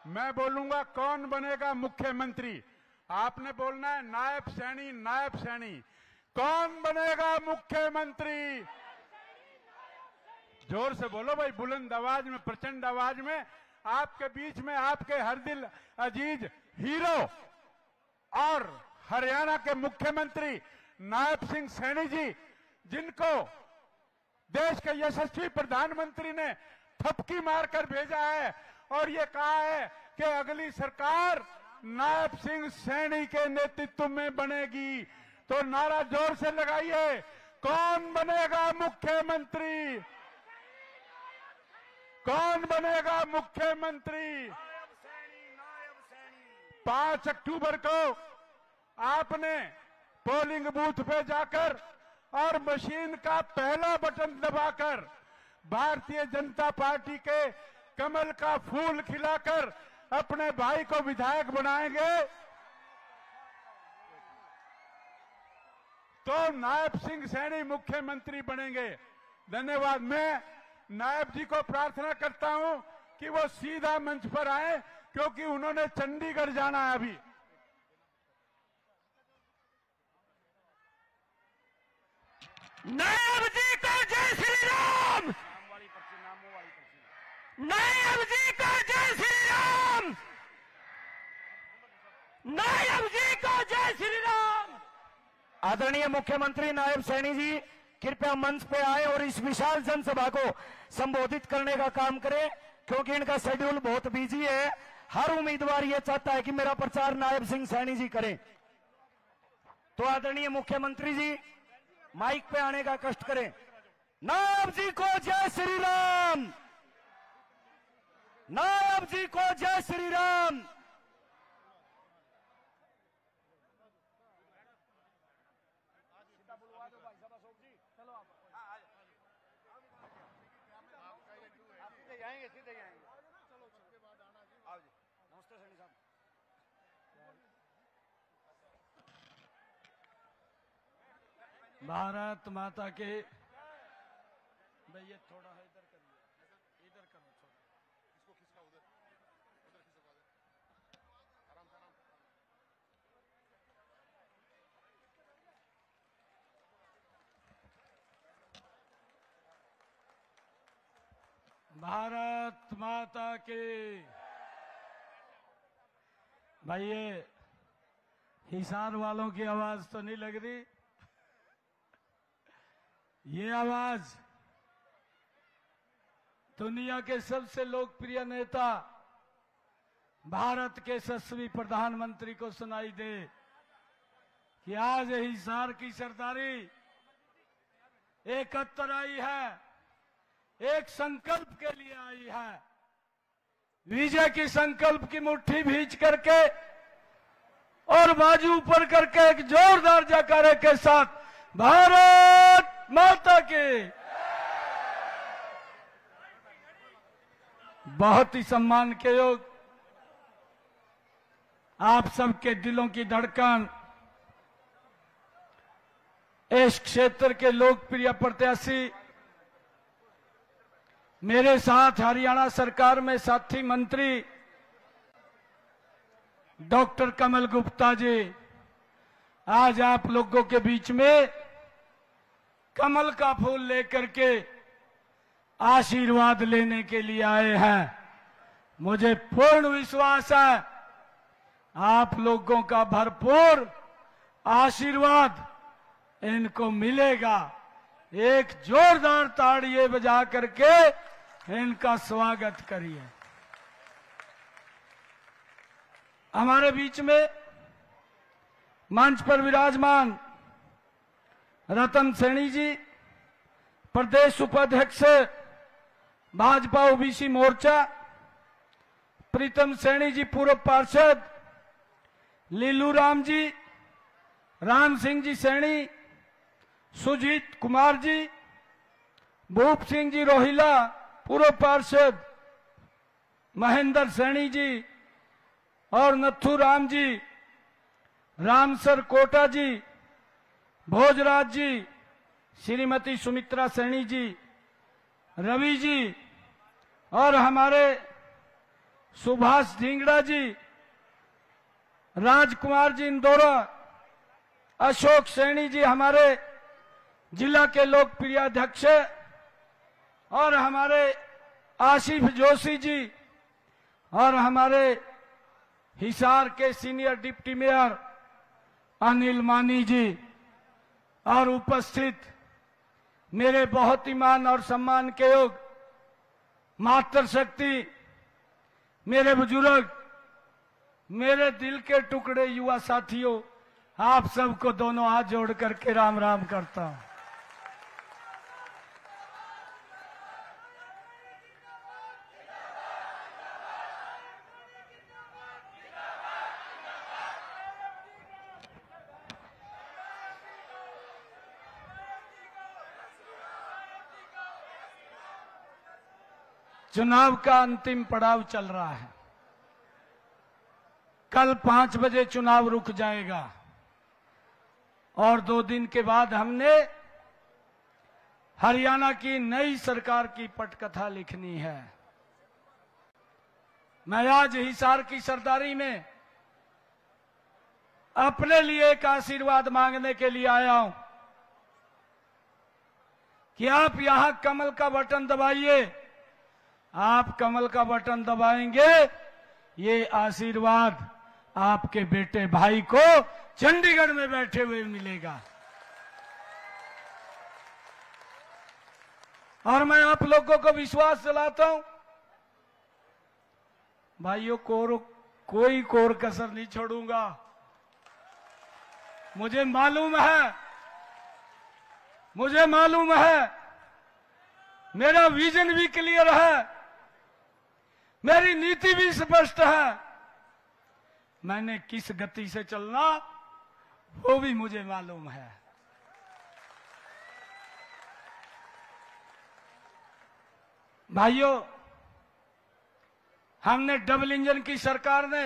मैं बोलूंगा कौन बनेगा मुख्यमंत्री। आपने बोलना है नायब सैनी, नायब सैनी। कौन बनेगा मुख्यमंत्री? जोर से बोलो भाई, बुलंद आवाज में, प्रचंड आवाज में। आपके बीच में आपके हर दिल अजीज हीरो और हरियाणा के मुख्यमंत्री नायब सिंह सैनी जी, जिनको देश के यशस्वी प्रधानमंत्री ने थपकी मारकर भेजा है और ये कहा है कि अगली सरकार नायब सिंह सैनी के नेतृत्व में बनेगी। तो नारा जोर से लगाइए, कौन बनेगा मुख्यमंत्री? कौन बनेगा मुख्यमंत्री? 5 अक्टूबर को आपने पोलिंग बूथ पे जाकर और मशीन का पहला बटन दबाकर भारतीय जनता पार्टी के कमल का फूल खिलाकर अपने भाई को विधायक बनाएंगे तो नायब सिंह सैनी मुख्यमंत्री बनेंगे। धन्यवाद। मैं नायब जी को प्रार्थना करता हूं कि वो सीधा मंच पर आए, क्योंकि उन्होंने चंडीगढ़ जाना है अभी। नायब जी को जय श्री राम। नायब जी को जय श्री राम। नायब जी को जय श्री राम। आदरणीय मुख्यमंत्री नायब सैनी जी कृपया मंच पे आए और इस विशाल जनसभा को संबोधित करने का काम करें, क्योंकि इनका शेड्यूल बहुत बिजी है। हर उम्मीदवार ये चाहता है कि मेरा प्रचार नायब सिंह सैनी जी करें। तो आदरणीय मुख्यमंत्री जी माइक पे आने का कष्ट करें। नायब जी को जय श्री राम। नायब जी को जय श्री राम। सीधे आएंगे। चलो सबके बाद आना जी। आओ जी। नमस्ते सैनी साहब। भारत माता के भैया थोड़ा है इधर करिए, इधर करो थोड़ा, इसको खिसका उधर, उधर खिसका दे, आराम से आराम। भारत माता के भाई, ये हिसार वालों की आवाज तो नहीं लग रही। ये आवाज दुनिया के सबसे लोकप्रिय नेता भारत के यशस्वी प्रधानमंत्री को सुनाई दे कि आज हिसार की सरदारी एकत्र आई है, एक संकल्प के लिए आई है। विजय की संकल्प की मुट्ठी भींच करके और बाजू ऊपर करके एक जोरदार जयकारे के साथ भारत माता के। बहुत ही सम्मान के योग आप सबके दिलों की धड़कन, इस क्षेत्र के लोकप्रिय प्रत्याशी, मेरे साथ हरियाणा सरकार में साथी मंत्री डॉक्टर कमल गुप्ता जी आज आप लोगों के बीच में कमल का फूल लेकर के आशीर्वाद लेने के लिए आए हैं। मुझे पूर्ण विश्वास है आप लोगों का भरपूर आशीर्वाद इनको मिलेगा। एक जोरदार ताड़ियां बजा करके इनका स्वागत करिए। हमारे बीच में मंच पर विराजमान रतन सैनी जी, प्रदेश उपाध्यक्ष भाजपा ओबीसी मोर्चा, प्रीतम सैनी जी पूर्व पार्षद, लीलू राम जी, राम सिंह जी सैनी, सुजीत कुमार जी, भूप सिंह जी रोहिला पूर्व पार्षद, महेंद्र सैनी जी और नथु राम जी, रामसर कोटा जी, भोजराज जी, श्रीमती सुमित्रा सैनी जी, रवि जी और हमारे सुभाष ढींगड़ा जी, राजकुमार जी इंदौरा, अशोक सैनी जी हमारे जिला के लोकप्रिय अध्यक्ष, और हमारे आसिफ जोशी जी, और हमारे हिसार के सीनियर डिप्टी मेयर अनिल मानी जी, और उपस्थित मेरे बहुत ही मान और सम्मान के योग मातृशक्ति, मेरे बुजुर्ग, मेरे दिल के टुकड़े युवा साथियों, आप सबको दोनों हाथ जोड़ करके राम राम करता हूं। चुनाव का अंतिम पड़ाव चल रहा है। कल 5 बजे चुनाव रुक जाएगा और 2 दिन के बाद हमने हरियाणा की नई सरकार की पटकथा लिखनी है। मैं आज हिसार की सरदारी में अपने लिए एक आशीर्वाद मांगने के लिए आया हूं कि आप यहां कमल का बटन दबाइए। आप कमल का बटन दबाएंगे, ये आशीर्वाद आपके बेटे भाई को चंडीगढ़ में बैठे हुए मिलेगा। और मैं आप लोगों को विश्वास दिलाता हूं भाइयों, कोई कोर कसर नहीं छोड़ूंगा। मुझे मालूम है, मेरा विजन भी क्लियर है, मेरी नीति भी स्पष्ट है, मैंने किस गति से चलना वो भी मुझे मालूम है। भाइयों, हमने डबल इंजन की सरकार ने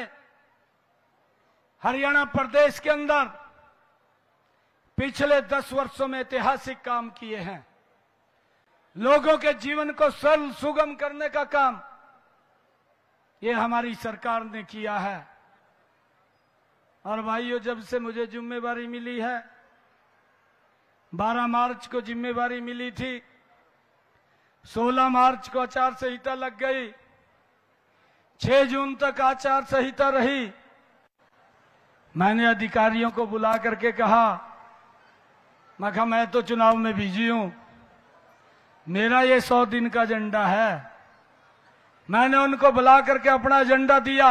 हरियाणा प्रदेश के अंदर पिछले 10 वर्षों में ऐतिहासिक काम किए हैं। लोगों के जीवन को सरल सुगम करने का काम ये हमारी सरकार ने किया है। और भाइयों, जब से मुझे जिम्मेवारी मिली है, 12 मार्च को जिम्मेवारी मिली थी, 16 मार्च को आचार संहिता लग गई, 6 जून तक आचार संहिता रही। मैंने अधिकारियों को बुला करके कहा, मैं तो चुनाव में बिजी हूं, मेरा ये 100 दिन का एजेंडा है। मैंने उनको बुला करके अपना एजेंडा दिया।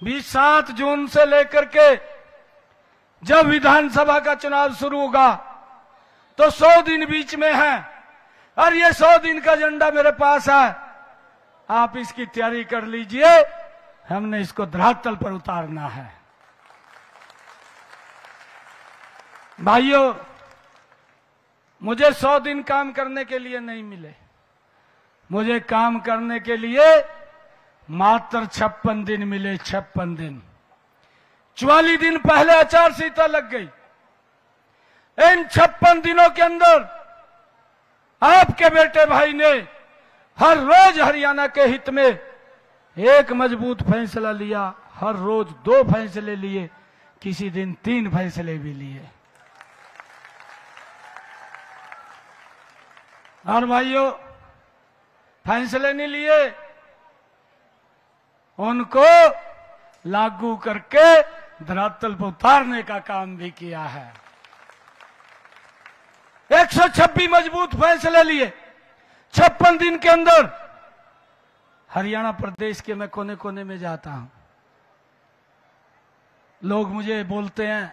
7 जून से लेकर के जब विधानसभा का चुनाव शुरू होगा तो 100 दिन बीच में है, और ये 100 दिन का एजेंडा मेरे पास है। आप इसकी तैयारी कर लीजिए, हमने इसको धरातल पर उतारना है। भाइयों, मुझे 100 दिन काम करने के लिए नहीं मिले, मुझे काम करने के लिए मात्र 56 दिन मिले। 56 दिन, 44 दिन पहले आचार संहिता लग गई। इन 56 दिनों के अंदर आपके बेटे भाई ने हर रोज हरियाणा के हित में एक मजबूत फैसला लिया, हर रोज 2 फैसले लिए, किसी दिन 3 फैसले भी लिए। और भाइयों, फैसले नहीं लिए, उनको लागू करके धरातल पर उतारने का काम भी किया है। 126 मजबूत फैसले लिए 56 दिन के अंदर। हरियाणा प्रदेश के मैं कोने कोने में जाता हूं, लोग मुझे बोलते हैं,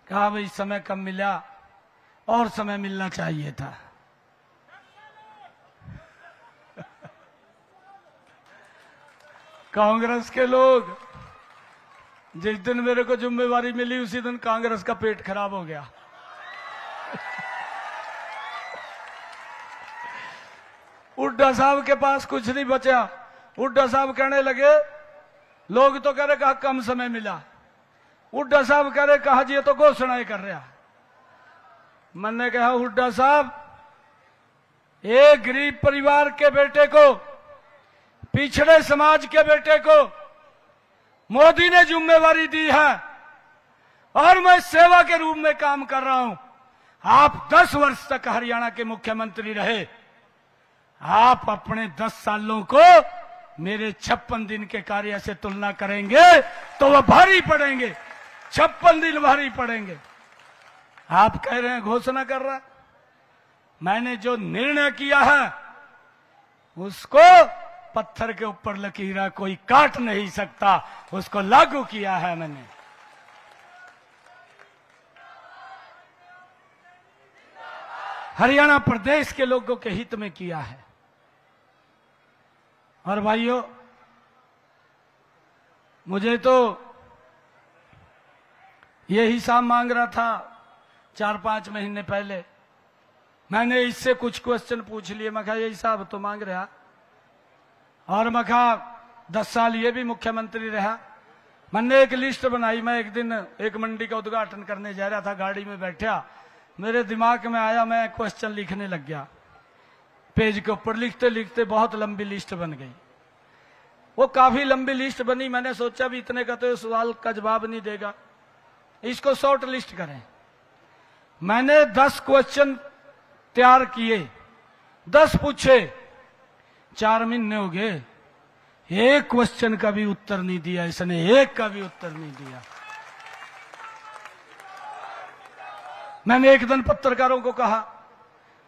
कहा भाई समय कम मिला और समय मिलना चाहिए था। कांग्रेस के लोग, जिस दिन मेरे को जिम्मेवारी मिली उसी दिन कांग्रेस का पेट खराब हो गया। हुड्डा साहब के पास कुछ नहीं बचा। हुड्डा साहब कहने लगे, लोग तो कह रहे कहा कम समय मिला, हुड्डा साहब कह रहे कहा जी ये तो घोषणाएं कर रहा। मैंने कहा हुड्डा साहब, एक गरीब परिवार के बेटे को पिछड़े समाज के बेटे को मोदी ने जिम्मेवारी दी है और मैं सेवा के रूप में काम कर रहा हूं। आप 10 वर्ष तक हरियाणा के मुख्यमंत्री रहे, आप अपने 10 सालों को मेरे 56 दिन के कार्य से तुलना करेंगे तो वह भारी पड़ेंगे, 56 दिन भारी पड़ेंगे। आप कह रहे हैं घोषणा कर रहा, मैंने जो निर्णय किया है उसको पत्थर के ऊपर लकीरा कोई काट नहीं सकता, उसको लागू किया है मैंने। हरियाणा प्रदेश के लोगों के हित में किया है। और भाइयों, मुझे तो ये हिसाब मांग रहा था 4-5 महीने पहले, मैंने इससे कुछ क्वेश्चन पूछ लिए। मैं कहा ये हिसाब तो मांग रहा, और मैं कहा 10 साल ये भी मुख्यमंत्री रहा। मैंने एक लिस्ट बनाई। मैं एक दिन एक मंडी का उद्घाटन करने जा रहा था, गाड़ी में बैठा, मेरे दिमाग में आया, मैं क्वेश्चन लिखने लग गया। पेज के ऊपर लिखते लिखते बहुत लंबी लिस्ट बन गई। वो काफी लंबी लिस्ट बनी। मैंने सोचा भी इतने का तो ये सवाल का जवाब नहीं देगा, इसको शॉर्ट लिस्ट करें। मैंने 10 क्वेश्चन तैयार किए, 10 पूछे, 4 महीने हो गए, एक क्वेश्चन का भी उत्तर नहीं दिया इसने, एक का भी उत्तर नहीं दिया। मैंने एक दिन पत्रकारों को कहा,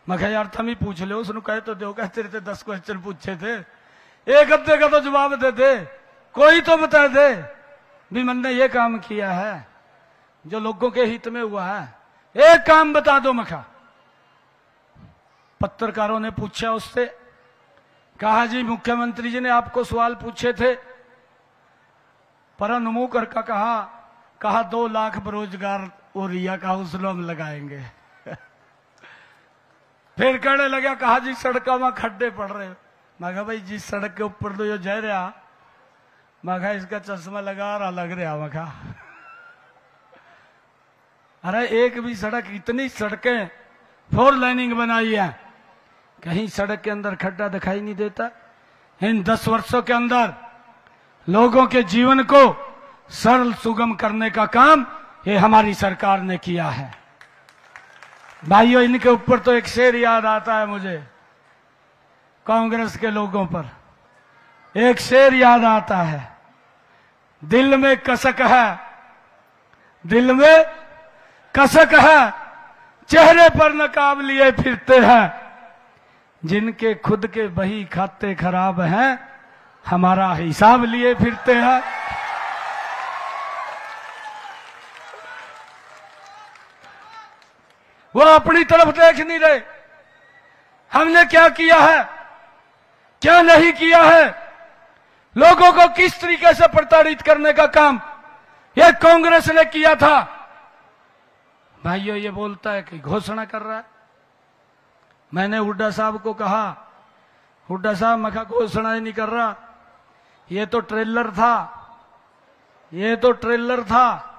मैं कहा यार तुम ही पूछ लो, उसने कहे तो दो, कहते रहते 10 क्वेश्चन पूछे थे, एक अद्दे का तो जवाब दे दे, कोई तो बता दे भी मैंने ये काम किया है जो लोगों के हित में हुआ है, एक काम बता दो। मैं कहा, पत्रकारों ने पूछा उससे, कहा जी मुख्यमंत्री जी ने आपको सवाल पूछे थे, पर मुंह करके कहा 2 लाख बेरोजगार और रिया का हौसला हम लगाएंगे। फिर कहने लगा, कहा जी सड़कों में खड्डे पड़ रहे। मैं कहा भाई जिस सड़क के ऊपर तो ये जा रहा, मैं कहा इसका चश्मा लगा रहा लग रहा। मैं कहा अरे एक भी सड़क, इतनी सड़कें 4 लाइनिंग बनाई है, कहीं सड़क के अंदर खड्डा दिखाई नहीं देता। इन 10 वर्षों के अंदर लोगों के जीवन को सरल सुगम करने का काम ये हमारी सरकार ने किया है। भाइयों, इनके ऊपर तो एक शेर याद आता है मुझे, कांग्रेस के लोगों पर एक शेर याद आता है, दिल में कसक है, दिल में कसक है, चेहरे पर नकाब लिए फिरते हैं, जिनके खुद के बही खाते खराब हैं, हमारा हिसाब लिए फिरते हैं। वो अपनी तरफ देख नहीं रहे, हमने क्या किया है, क्या नहीं किया है, लोगों को किस तरीके से प्रताड़ित करने का काम ये कांग्रेस ने किया था। भाइयों, ये बोलता है कि घोषणा कर रहा है। मैंने हुड्डा साहब को कहा, हुड्डा साहब मैं घोषणा ही नहीं कर रहा, ये तो ट्रेलर था, ये तो ट्रेलर था,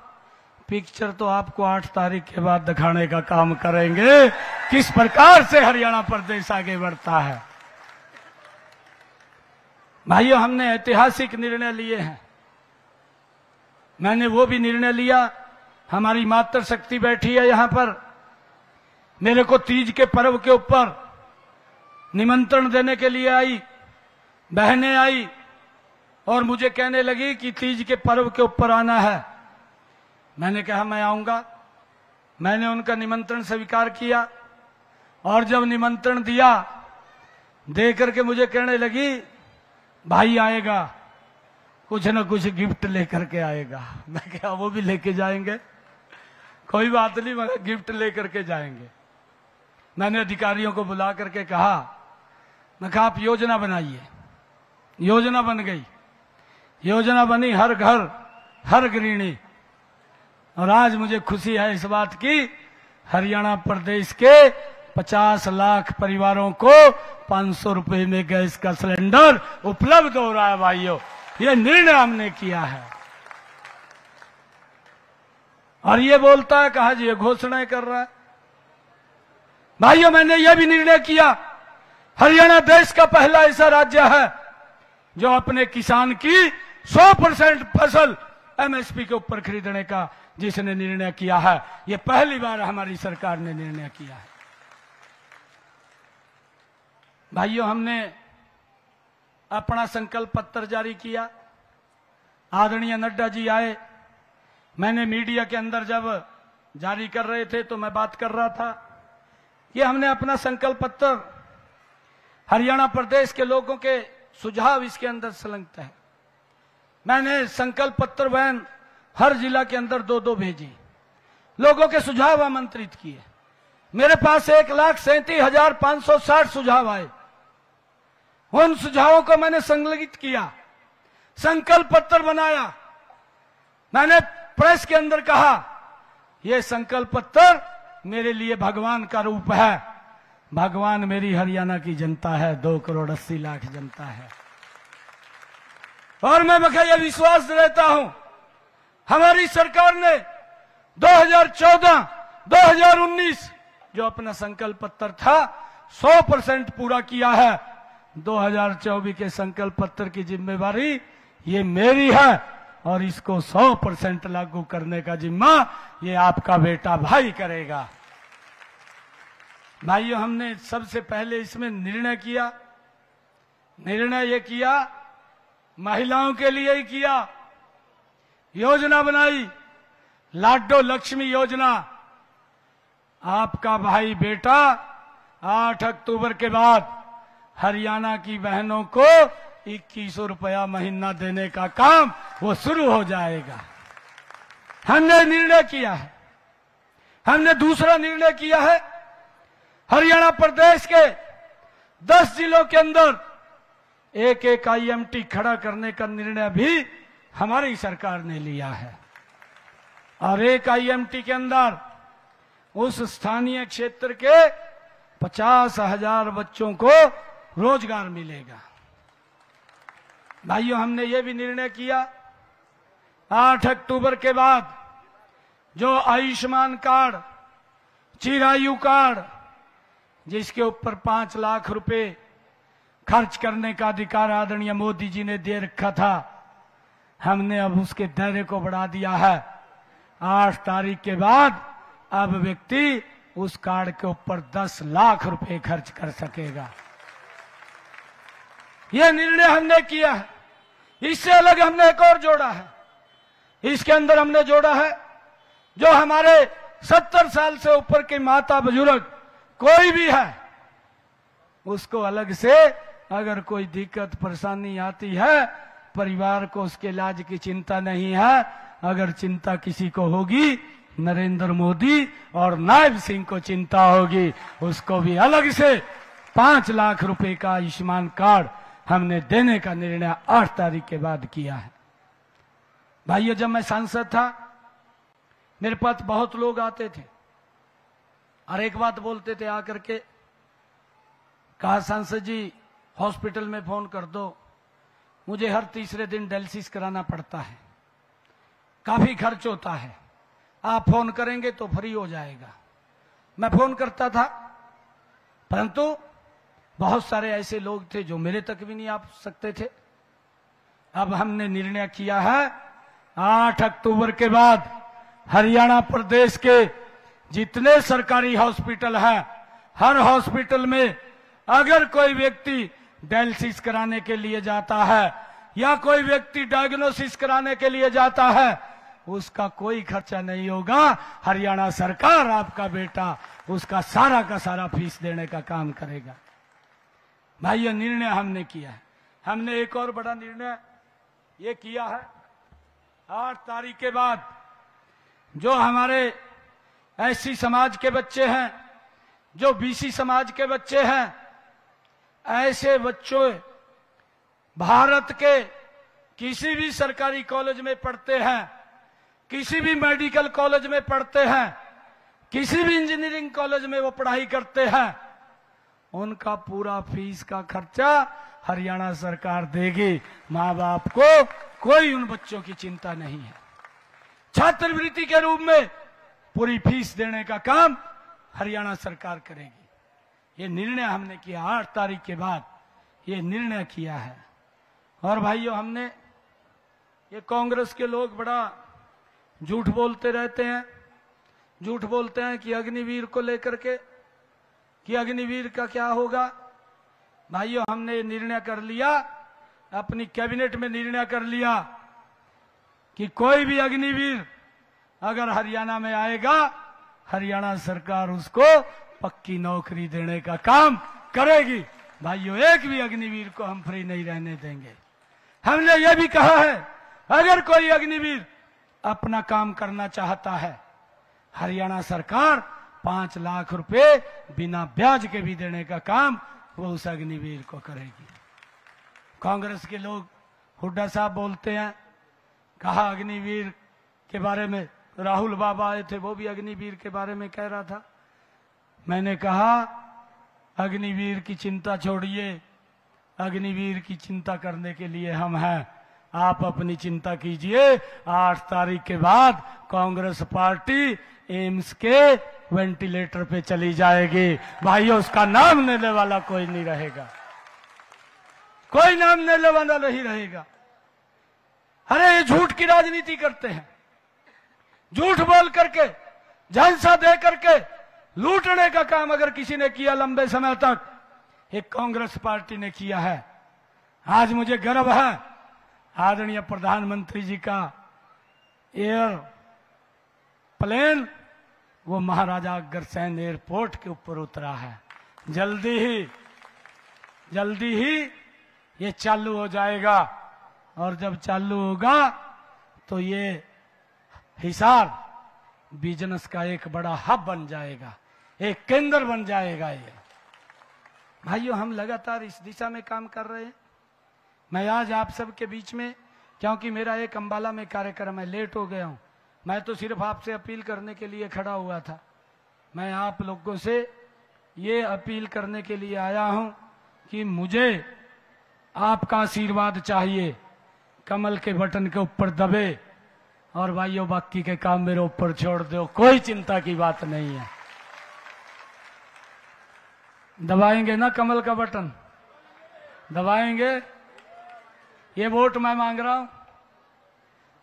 पिक्चर तो आपको 8 तारीख के बाद दिखाने का काम करेंगे, किस प्रकार से हरियाणा प्रदेश आगे बढ़ता है। भाइयों, हमने ऐतिहासिक निर्णय लिए हैं। मैंने वो भी निर्णय लिया, हमारी मातृशक्ति बैठी है यहां पर, मेरे को तीज के पर्व के ऊपर निमंत्रण देने के लिए आई, बहनें आई और मुझे कहने लगी कि तीज के पर्व के ऊपर आना है। मैंने कहा मैं आऊंगा। मैंने उनका निमंत्रण स्वीकार किया और जब निमंत्रण दिया, दे करके मुझे कहने लगी भाई आएगा, कुछ न कुछ गिफ्ट लेकर के आएगा। मैं कहा वो भी लेके जाएंगे, कोई बात नहीं, मगर गिफ्ट लेकर के जाएंगे। मैंने अधिकारियों को बुला करके कहा, मैं कहा आप योजना बनाइए। योजना बन गई, योजना बनी, हर घर हर गृहिणी। और आज मुझे खुशी है इस बात की, हरियाणा प्रदेश के 50 लाख परिवारों को 500 रुपए में गैस का सिलेंडर उपलब्ध हो रहा है। भाइयों, ये निर्णय हमने किया है। और ये बोलता है, कहा जी ये घोषणाएं कर रहा है। भाइयों, मैंने यह भी निर्णय किया, हरियाणा देश का पहला ऐसा राज्य है जो अपने किसान की 100% फसल एमएसपी के ऊपर खरीदने का जिसने निर्णय किया है, ये पहली बार हमारी सरकार ने निर्णय किया है। भाइयों, हमने अपना संकल्प पत्र जारी किया। आदरणीय नड्डा जी आए, मैंने मीडिया के अंदर जब जारी कर रहे थे तो मैं बात कर रहा था कि हमने अपना संकल्प पत्र, हरियाणा प्रदेश के लोगों के सुझाव इसके अंदर संलग्न है। मैंने संकल्प पत्र वैन हर जिला के अंदर 2-2 भेजी, लोगों के सुझाव आमंत्रित किए। मेरे पास 1,37,560 सुझाव आए। उन सुझावों को मैंने संकलित किया, संकल्प पत्र बनाया। मैंने प्रेस के अंदर कहा, यह संकल्प पत्र मेरे लिए भगवान का रूप है। भगवान मेरी हरियाणा की जनता है, 2,80,00,000 जनता है। और मैं यह विश्वास देता हूं, हमारी सरकार ने 2014-2019 जो अपना संकल्प पत्र था 100% पूरा किया है। 2024 के संकल्प पत्र की जिम्मेवारी ये मेरी है और इसको 100% लागू करने का जिम्मा ये आपका बेटा भाई करेगा। भाइयों, हमने सबसे पहले इसमें निर्णय ये किया, महिलाओं के लिए ही किया। योजना बनाई, लाडो लक्ष्मी योजना। आपका भाई बेटा 8 अक्टूबर के बाद हरियाणा की बहनों को 2100 रुपया महीना देने का काम वो शुरू हो जाएगा। हमने निर्णय किया है। हमने दूसरा निर्णय किया है, हरियाणा प्रदेश के 10 जिलों के अंदर एक IMT खड़ा करने का निर्णय भी हमारी सरकार ने लिया है। और एक IMT के अंदर उस स्थानीय क्षेत्र के 50,000 बच्चों को रोजगार मिलेगा। भाइयों, हमने ये भी निर्णय किया, 8 अक्टूबर के बाद जो आयुष्मान कार्ड, चिरायु कार्ड, जिसके ऊपर 5 लाख रुपए खर्च करने का अधिकार आदरणीय मोदी जी ने दे रखा था, हमने अब उसके दायरे को बढ़ा दिया है। 8 तारीख के बाद अब व्यक्ति उस कार्ड के ऊपर 10 लाख रुपए खर्च कर सकेगा। यह निर्णय हमने किया है। इससे अलग हमने एक और जोड़ा है। इसके अंदर हमने जोड़ा है, जो हमारे 70 साल से ऊपर के माता बुजुर्ग कोई भी है, उसको अलग से अगर कोई दिक्कत परेशानी आती है, परिवार को उसके इलाज की चिंता नहीं है। अगर चिंता किसी को होगी, नरेंद्र मोदी और नायब सिंह को चिंता होगी, उसको भी अलग से 5 लाख रुपए का आयुष्मान कार्ड हमने देने का निर्णय 8 तारीख के बाद किया है। भाइयों, जब मैं सांसद था, मेरे पास बहुत लोग आते थे और एक बात बोलते थे आकर के, कहा सांसद जी हॉस्पिटल में फोन कर दो, मुझे हर तीसरे दिन डायलिसिस कराना पड़ता है, काफी खर्च होता है, आप फोन करेंगे तो फ्री हो जाएगा। मैं फोन करता था, परंतु बहुत सारे ऐसे लोग थे जो मेरे तक भी नहीं आ सकते थे। अब हमने निर्णय किया है, 8 अक्टूबर के बाद हरियाणा प्रदेश के जितने सरकारी हॉस्पिटल हैं, हर हॉस्पिटल में अगर कोई व्यक्ति डायलिसिस कराने के लिए जाता है या कोई व्यक्ति डायग्नोसिस कराने के लिए जाता है, उसका कोई खर्चा नहीं होगा। हरियाणा सरकार, आपका बेटा, उसका सारा का सारा फीस देने का काम करेगा। भाई, ये निर्णय हमने किया है। हमने एक और बड़ा निर्णय ये किया है, 8 तारीख के बाद जो हमारे SC समाज के बच्चे हैं, जो BC समाज के बच्चे हैं, ऐसे बच्चों भारत के किसी भी सरकारी कॉलेज में पढ़ते हैं, किसी भी मेडिकल कॉलेज में पढ़ते हैं, किसी भी इंजीनियरिंग कॉलेज में वो पढ़ाई करते हैं, उनका पूरा फीस का खर्चा हरियाणा सरकार देगी। माँ बाप को कोई उन बच्चों की चिंता नहीं है। छात्रवृत्ति के रूप में पूरी फीस देने का काम हरियाणा सरकार करेगी। ये निर्णय हमने किया, 8 तारीख के बाद ये निर्णय किया है। और भाइयों, हमने ये कांग्रेस के लोग बड़ा झूठ बोलते रहते हैं, झूठ बोलते हैं कि अग्निवीर को लेकर के कि अग्निवीर का क्या होगा। भाइयों, हमने निर्णय कर लिया, अपनी कैबिनेट में निर्णय कर लिया कि कोई भी अग्निवीर अगर हरियाणा में आएगा, हरियाणा सरकार उसको पक्की नौकरी देने का काम करेगी। भाइयों, एक भी अग्निवीर को हम फ्री नहीं रहने देंगे। हमने ये भी कहा है, अगर कोई अग्निवीर अपना काम करना चाहता है, हरियाणा सरकार 5 लाख रुपए बिना ब्याज के भी देने का काम वो उस अग्निवीर को करेगी। कांग्रेस के लोग, हुड्डा साहब बोलते हैं, कहा अग्निवीर के बारे में, राहुल बाबा आए थे, वो भी अग्निवीर के बारे में कह रहा था। मैंने कहा अग्निवीर की चिंता छोड़िए, अग्निवीर की चिंता करने के लिए हम हैं, आप अपनी चिंता कीजिए। 8 तारीख के बाद कांग्रेस पार्टी एम्स के वेंटिलेटर पे चली जाएगी। भाइयों, उसका नाम लेने वाला कोई नहीं रहेगा, कोई नाम लेने वाला नहीं रहेगा। अरे ये झूठ की राजनीति करते हैं, झूठ बोल करके, झांसा दे करके लूटने का काम अगर किसी ने किया लंबे समय तक, एक कांग्रेस पार्टी ने किया है। आज मुझे गर्व है, आदरणीय प्रधानमंत्री जी का एयर प्लेन वो महाराजा अग्रसेन एयरपोर्ट के ऊपर उतरा है। जल्दी ही ये चालू हो जाएगा, और जब चालू होगा तो ये हिसार बिजनेस का एक बड़ा हब बन जाएगा, एक केंद्र बन जाएगा। ये भाइयों, हम लगातार इस दिशा में काम कर रहे हैं। मैं आज आप सबके बीच में, क्योंकि मेरा एक अंबाला में कार्यक्रम है, लेट हो गया हूं। मैं तो सिर्फ आपसे अपील करने के लिए खड़ा हुआ था। मैं आप लोगों से ये अपील करने के लिए आया हूं कि मुझे आपका आशीर्वाद चाहिए, कमल के बटन के ऊपर दबे, और भाइयों बाकी के काम मेरे ऊपर छोड़ दो, कोई चिंता की बात नहीं है। दबाएंगे ना कमल का बटन? दबाएंगे? ये वोट मैं मांग रहा हूं,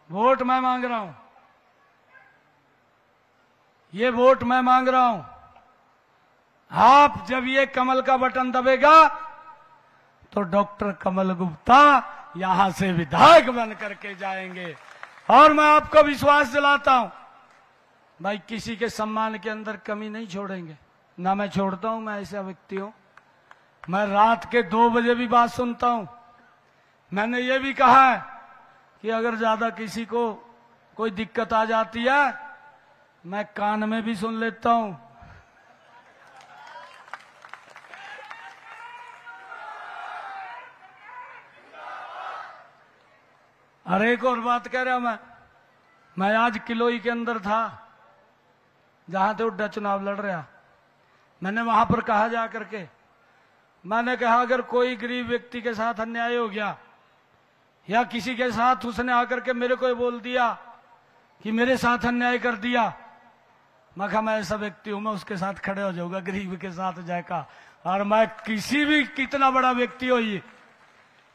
वोट मैं मांग रहा हूं, ये वोट मैं मांग रहा हूं। आप जब ये कमल का बटन दबेगा तो डॉक्टर कमल गुप्ता यहां से विधायक बन करके जाएंगे। और मैं आपको विश्वास दिलाता हूं, भाई किसी के सम्मान के अंदर कमी नहीं छोड़ेंगे, ना मैं छोड़ता हूं। मैं ऐसा व्यक्ति हूं, मैं रात के 2 बजे भी बात सुनता हूं। मैंने ये भी कहा है कि अगर ज्यादा किसी को कोई दिक्कत आ जाती है, मैं कान में भी सुन लेता हूं। अरे एक और बात कह रहा हूं, मैं आज किलोई के अंदर था, जहां से हुड्डा चुनाव लड़ रहा। मैंने वहां पर कहा जा करके, मैंने कहा अगर कोई गरीब व्यक्ति के साथ अन्याय हो गया, या किसी के साथ उसने आकर के मेरे को बोल दिया कि मेरे साथ अन्याय कर दिया, मैं कहा मैं ऐसा व्यक्ति हूं, मैं उसके साथ खड़े हो जाऊंगा, गरीब के साथ जाएगा। और मैं किसी भी, कितना बड़ा व्यक्ति हो ये,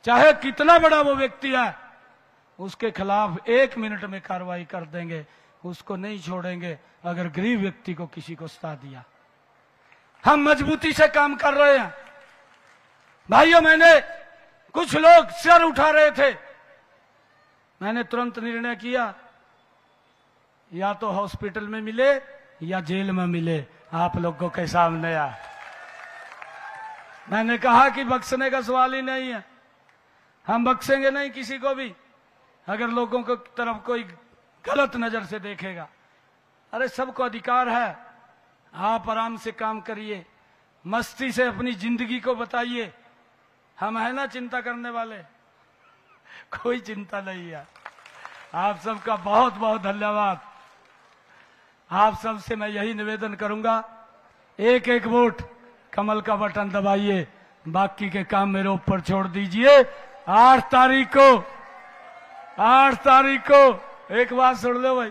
चाहे कितना बड़ा वो व्यक्ति है, उसके खिलाफ 1 मिनट में कार्रवाई कर देंगे, उसको नहीं छोड़ेंगे अगर गरीब व्यक्ति को किसी को सता दिया। हम मजबूती से काम कर रहे हैं। भाइयों, मैंने, कुछ लोग सर उठा रहे थे, मैंने तुरंत निर्णय किया, या तो हॉस्पिटल में मिले या जेल में मिले, आप लोगों के सामने आ। मैंने कहा कि बख्शने का सवाल ही नहीं है, हम बख्शेंगे नहीं किसी को भी अगर लोगों को तरफ कोई गलत नजर से देखेगा। अरे सबको अधिकार है, आप आराम से काम करिए, मस्ती से अपनी जिंदगी को बताइए। हम है ना चिंता करने वाले, कोई चिंता नहीं है। आप सबका बहुत बहुत धन्यवाद। आप सबसे मैं यही निवेदन करूंगा, एक एक वोट कमल का बटन दबाइए, बाकी के काम मेरे ऊपर छोड़ दीजिए। 8 तारीख को एक बात सुन लो भाई,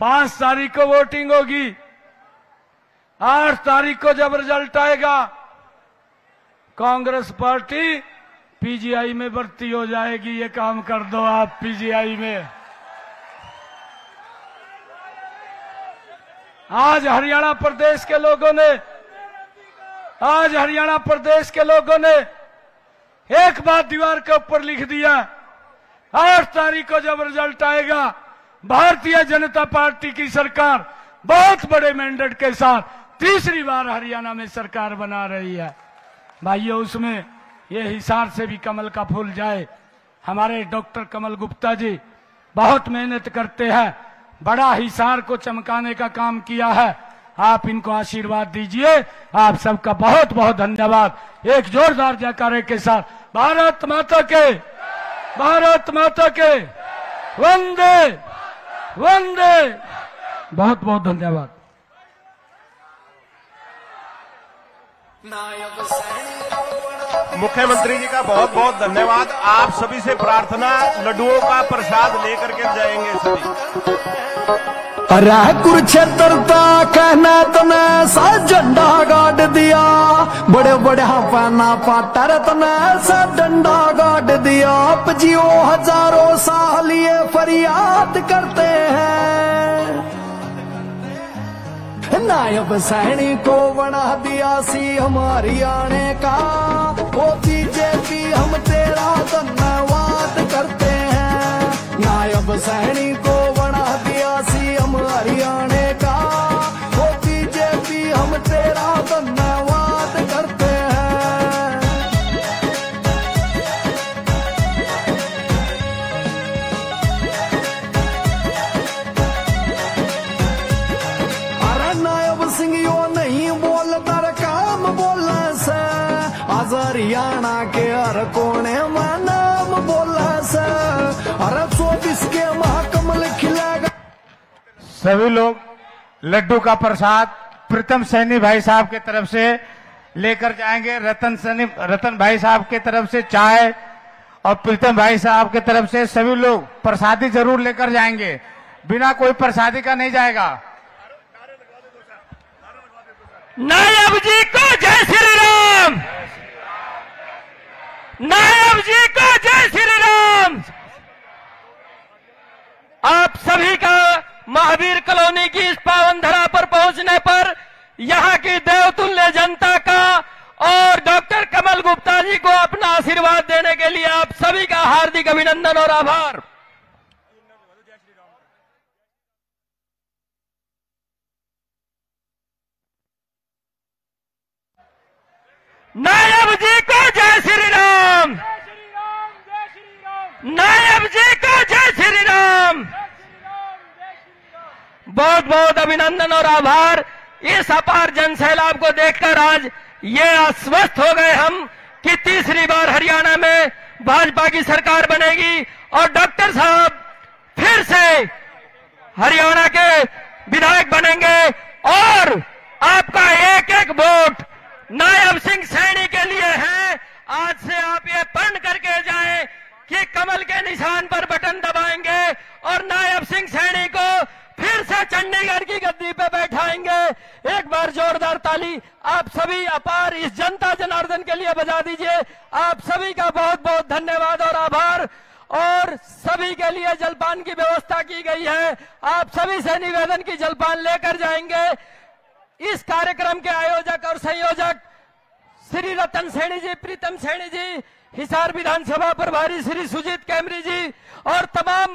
5 तारीख को वोटिंग होगी। 8 तारीख को जब रिजल्ट आएगा, कांग्रेस पार्टी पीजीआई में भर्ती हो जाएगी। ये काम कर दो आप पीजीआई में। आज हरियाणा प्रदेश के लोगों ने एक बात दीवार के ऊपर लिख दिया। 8 तारीख को जब रिजल्ट आएगा, भारतीय जनता पार्टी की सरकार बहुत बड़े मैंडेट के साथ तीसरी बार हरियाणा में सरकार बना रही है। भाइयों, उसमें ये हिसार से भी कमल का फूल जाए। हमारे डॉक्टर कमल गुप्ता जी बहुत मेहनत करते हैं, बड़ा हिसार को चमकाने का काम किया है। आप इनको आशीर्वाद दीजिए। आप सबका बहुत बहुत धन्यवाद। एक जोरदार जयकारे के साथ भारत माता के वंदे वंदे। बहुत बहुत धन्यवाद। मुख्यमंत्री जी का बहुत बहुत धन्यवाद। आप सभी से प्रार्थना, लड्डुओं का प्रसाद लेकर के जाएंगे सभी। अरे कुरुक्षेत्र का कहना तने सा झंडा गाड़ दिया, बड़े बड़े पहना पाटर तने सा डंडा गाड़ दिया। आप जियो हजारों साल ये फरियाद करते हैं, नायब सैनिक को बना दिया सी हमारी आने का। वो बीजेपी हम तेरा धन्यवाद करते हैं, नायब सैनिक को बना दिया सी हमारी आने का। वो बीजेपी हम तेरा धन्यवाद करते हैं। अरे नायब सिंह यो नहीं बोलता रे काम बोलने से, आज हरियाणा के हर कोने में नाम बोलने से। अरे 24 के महाकमल खिलेगा। सभी लोग लड्डू का प्रसाद प्रीतम सैनी भाई साहब की तरफ से लेकर जाएंगे। रतन भाई साहब की तरफ से चाय और प्रीतम भाई साहब की तरफ से सभी लोग प्रसादी जरूर लेकर जाएंगे। बिना कोई प्रसादी का नहीं जाएगा। नायब जी को जय श्री राम, नायब जी को जय श्री राम। आप सभी का महावीर कॉलोनी की इस पावन धरा पर पहुंचने पर यहां की देवतुल्य जनता का और डॉक्टर कमल गुप्ता जी को अपना आशीर्वाद देने के लिए आप सभी का हार्दिक अभिनंदन और आभार। नायब जी को जय श्री राम, नायब जी को जय श्री राम। बहुत बहुत अभिनंदन और आभार। इस अपार जनसैलाब को देखकर आज ये आश्वस्त हो गए हम कि तीसरी बार हरियाणा में भाजपा की सरकार बनेगी और डॉक्टर साहब फिर से हरियाणा के विधायक बनेंगे। और आपका एक एक वोट नायब सिंह सैनी के लिए है। आज से आप ये प्रण करके जाएं कि कमल के निशान पर बटन दबाएंगे और नायब सिंह सैनी को फिर से चंडीगढ़ की गद्दी पे बैठाएंगे। एक बार जोरदार ताली आप सभी अपार इस जनता जनार्दन के लिए बजा दीजिए। आप सभी का बहुत बहुत धन्यवाद और आभार। और सभी के लिए जलपान की व्यवस्था की गई है। आप सभी से निवेदन की जलपान लेकर जाएंगे। इस कार्यक्रम के आयोजक और संयोजक श्री रतन सैनी जी, प्रीतम सैनी जी, हिसार विधानसभा प्रभारी श्री सुजीत कैमरी जी और तमाम